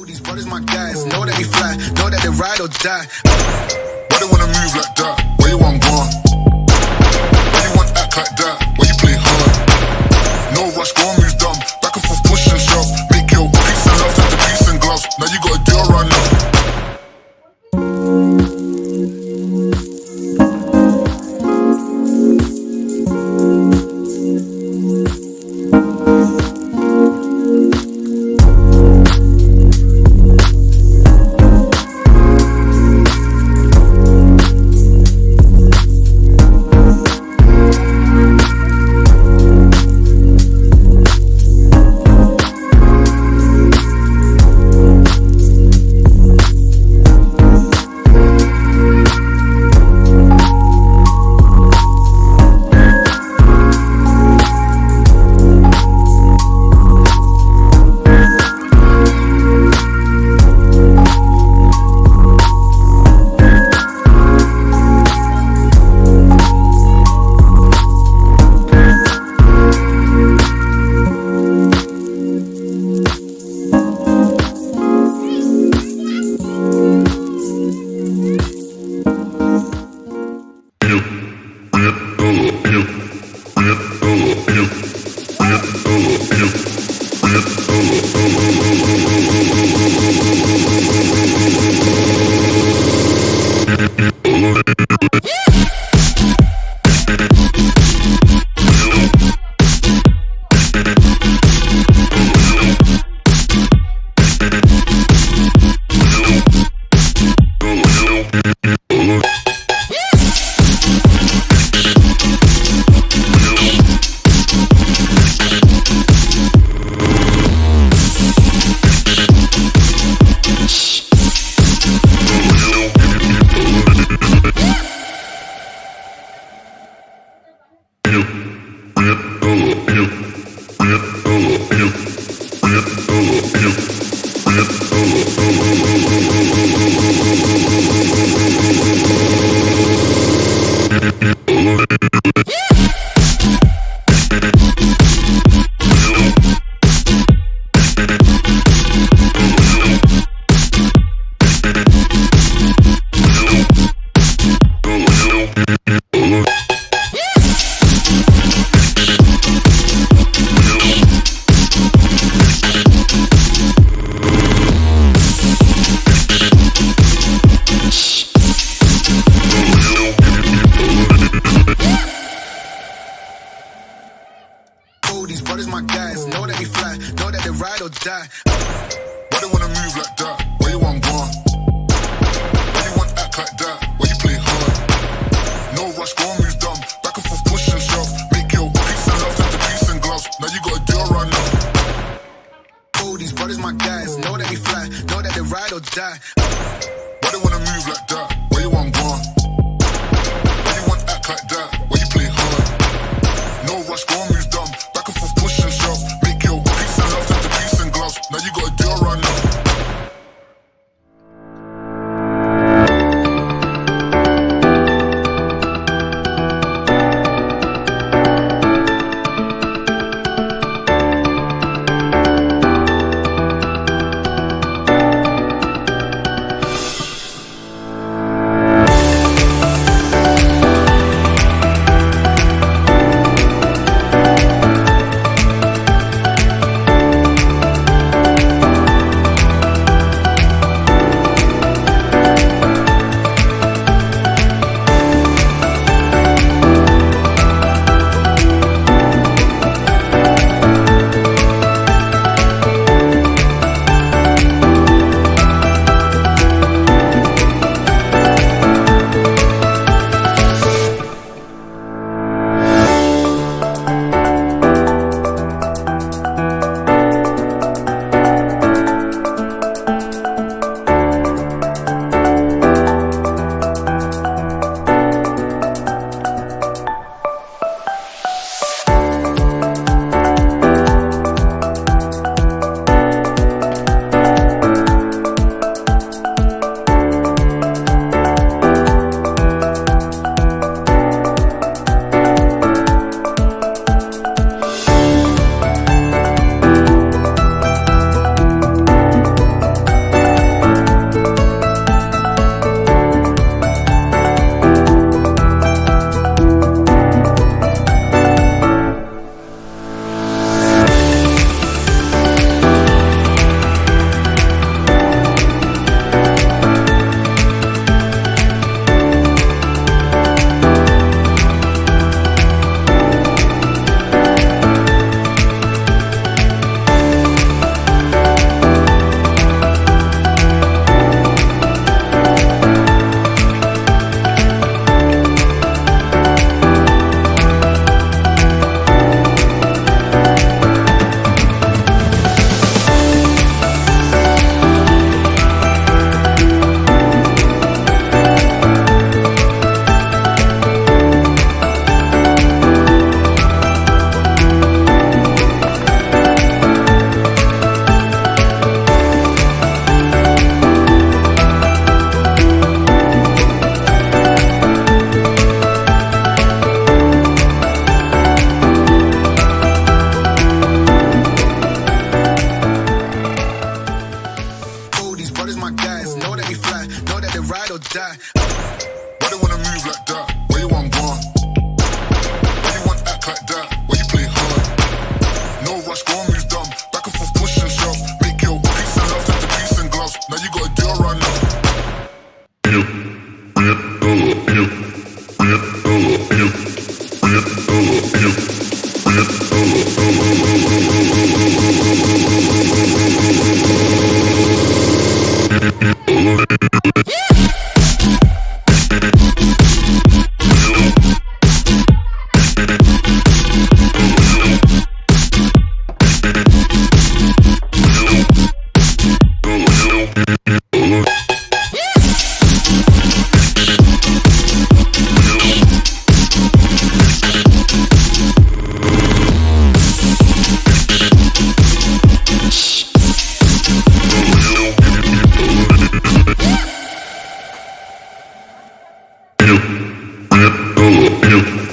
These brothers my guys, know that they fly, know that they ride or die. Why they wanna move like that? Where you want gone? Why you want act like that? Why you play hard? No rush, go and move dumb. Back and forth, push and shove. Make your peace and love turn to peace and gloves. Now you gotta do it right now. These brothers my guys, know that they fly, know that they ride or die. Why they wanna move like that? Where you want gone? Why you want act like that? Why you play hard? No rush, go and move dumb. Back and forth, push and shove. Make your peace and love turn to peace and gloves. Now you gotta do it right now. These brothers my guys, know that they fly, know that they ride or die. Why they wanna move like that? Where you want gone? Why you want act like that? Why you play hard? No rush, go and move dumb. Back and forth, push and shove. Make your peace and love turn to peace and gloves. Now you gotta do it right now. bring it, bring it,